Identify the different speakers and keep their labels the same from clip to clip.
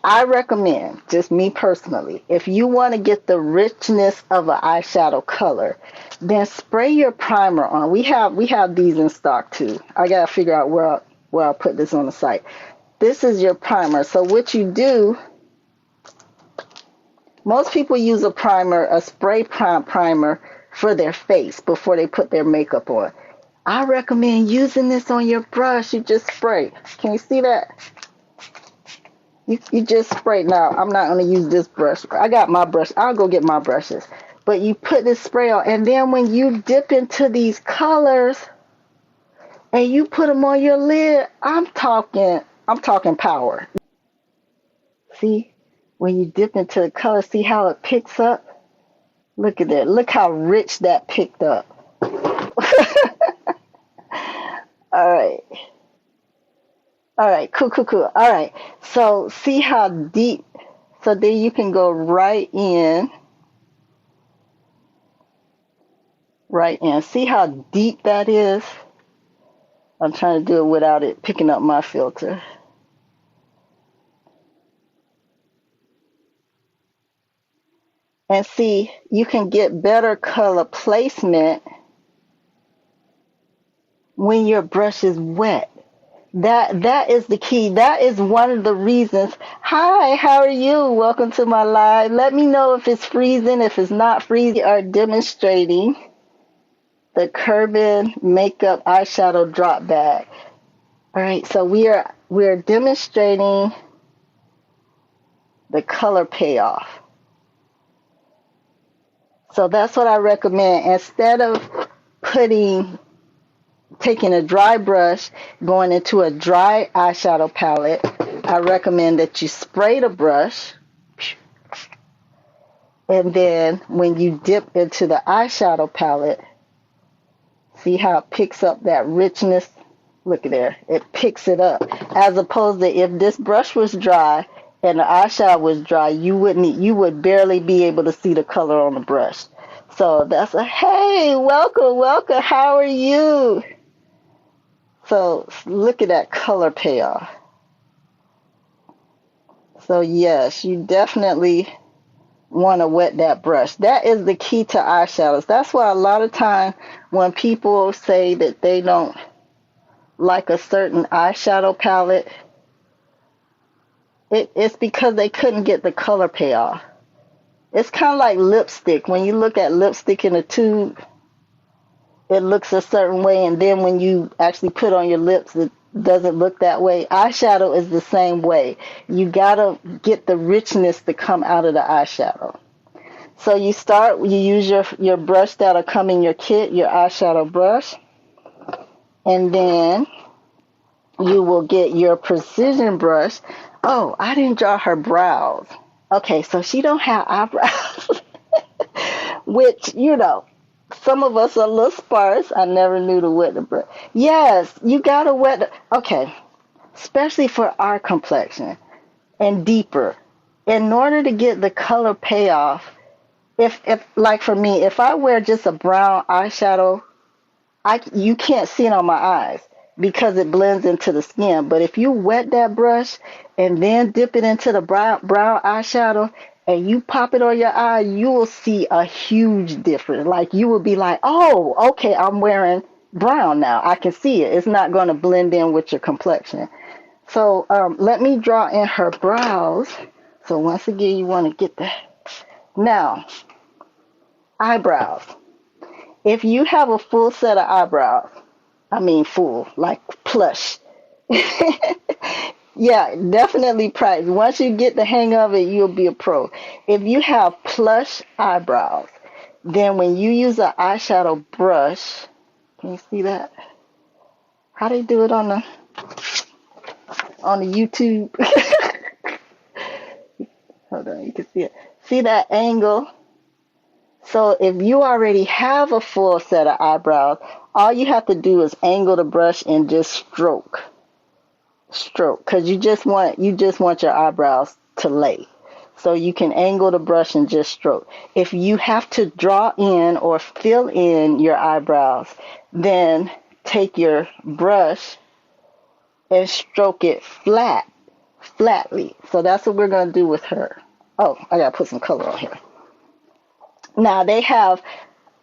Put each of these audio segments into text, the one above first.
Speaker 1: I recommend, just me personally, if you want to get the richness of an eyeshadow color, then spray your primer on. We have these in stock too. I gotta figure out where I'll put this on the site. This is your primer. So what you do, most people use a primer, a spray primer for their face before they put their makeup on. I recommend using this on your brush. You just spray. Can you see that? You just spray. Now, I'm not going to use this brush. I got my brush. I'll go get my brushes. But you put this spray on, and then when you dip into these colors and you put them on your lid, I'm talking power. See, when you dip into the color, see how it picks up? Look at that. Look how rich that picked up. All right. All right, cool. All right, so see how deep, so then you can go right in. See how deep that is? I'm trying to do it without it picking up my filter. And see, you can get better color placement when your brush is wet. That is the key. That is one of the reasons. Hi, how are you? Welcome to my live. Let me know if it's freezing. If it's not freezing, we are demonstrating the KRWBIN makeup eyeshadow drop bag. All right, so we are demonstrating the color payoff. So that's what I recommend. Instead of taking a dry brush, going into a dry eyeshadow palette, I recommend that you spray the brush, and then when you dip into the eyeshadow palette, see how it picks up that richness? Look at there. It picks it up. As opposed to if this brush was dry and the eyeshadow was dry, you would barely be able to see the color on the brush. So that's hey, welcome. How are you? So look at that color payoff. So yes, you definitely want to wet that brush. That is the key to eyeshadows. That's why a lot of time when people say that they don't like a certain eyeshadow palette, it's because they couldn't get the color payoff. It's kind of like lipstick. When you look at lipstick in a tube, it looks a certain way, and then when you actually put on your lips, it doesn't look that way. Eyeshadow is the same way. You gotta get the richness to come out of the eyeshadow. So you use your brush that'll come in your kit, your eyeshadow brush, and then you will get your precision brush. Oh, I didn't draw her brows. Okay, so she don't have eyebrows, which, some of us are a little sparse. I never knew to wet the brush. Yes, you gotta okay, especially for our complexion and deeper. In order to get the color payoff, if like for me, if I wear just a brown eyeshadow, you can't see it on my eyes because it blends into the skin. But if you wet that brush and then dip it into the brown eyeshadow and you pop it on your eye, you will see a huge difference. Like you will be like, oh, okay, I'm wearing brown now. I can see it. It's not going to blend in with your complexion. So let me draw in her brows. So once again, you want to get that. Now, eyebrows. If you have a full set of eyebrows, I mean full, like plush. Yeah, definitely practice. Once you get the hang of it, you'll be a pro. If you have plush eyebrows, then when you use an eyeshadow brush, can you see that? How they do it on the YouTube? Hold on, you can see it. See that angle? So if you already have a full set of eyebrows, all you have to do is angle the brush and just stroke, because you just want your eyebrows to lay. So you can angle the brush and just stroke. If you have to draw in or fill in your eyebrows, then take your brush and stroke it flat flatly. So that's what we're going to do with her. Oh, I got to put some color on here. Now, they have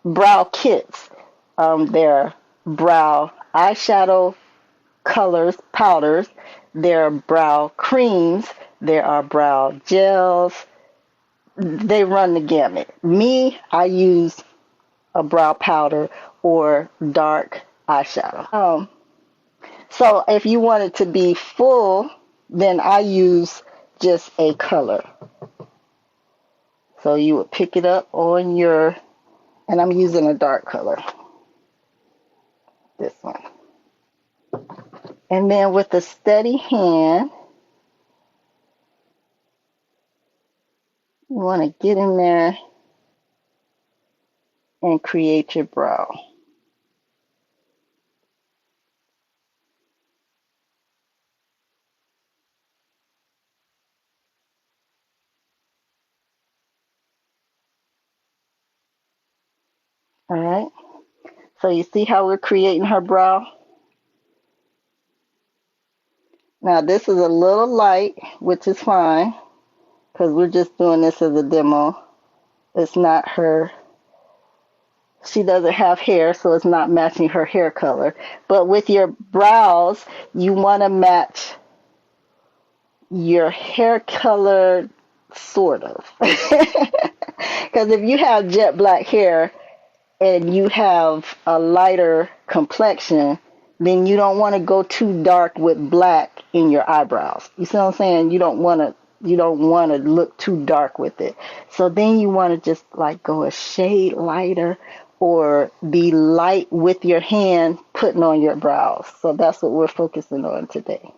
Speaker 1: brow kits. Their brow eyeshadow colors, powders. There are brow creams. There are brow gels. They run the gamut. Me, I use a brow powder or dark eyeshadow. So if you want it to be full, then I use just a color. So you would pick it up on your, and I'm using a dark color, this one. And then with a steady hand, you want to get in there and create your brow. All right. So you see how we're creating her brow? Now this is a little light, which is fine, because we're just doing this as a demo. It's not her, she doesn't have hair, so it's not matching her hair color. But with your brows, you want to match your hair color, sort of. Because if you have jet black hair and you have a lighter complexion, then you don't want to go too dark with black in your eyebrows. You see what I'm saying? You don't want to look too dark with it. So then you want to just like go a shade lighter or be light with your hand putting on your brows. So that's what we're focusing on today.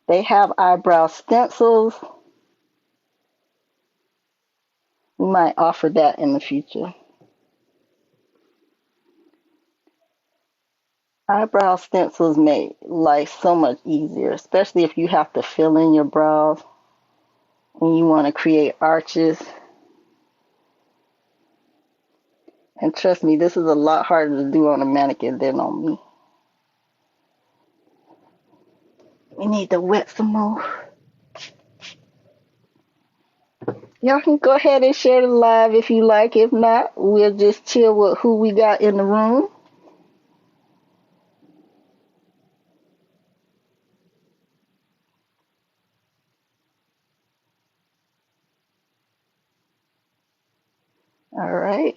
Speaker 1: They have eyebrow stencils. We might offer that in the future. Eyebrow stencils make life so much easier, especially if you have to fill in your brows and you want to create arches. And trust me, this is a lot harder to do on a mannequin than on me. We need to wet some more. Y'all can go ahead and share the live if you like. If not, we'll just chill with who we got in the room. All right.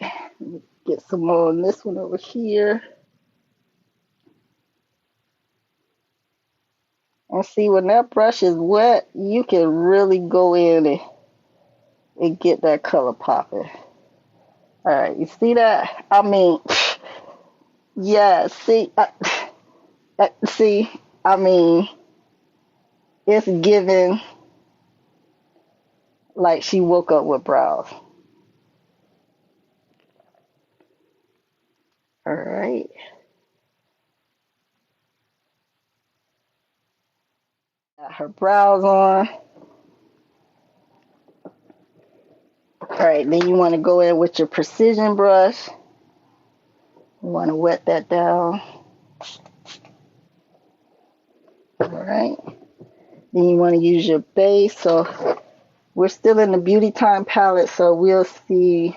Speaker 1: Get some more on this one over here. And see, when that brush is wet, you can really go in and get that color popping. All right, you see that? I mean, yeah, see, see, I mean, it's giving like she woke up with brows. All right. Got her brows on. All right, then you want to go in with your precision brush. You want to wet that down. All right. Then you want to use your base. So we're still in the Beauty Time palette, so we'll see.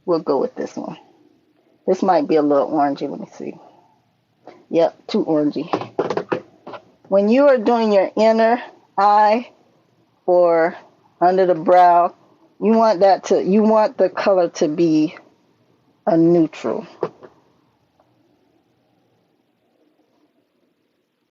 Speaker 1: We'll go with this one. This might be a little orangey. Let me see. Yep, too orangey. When you are doing your inner eye or under the brow, you want the color to be a neutral.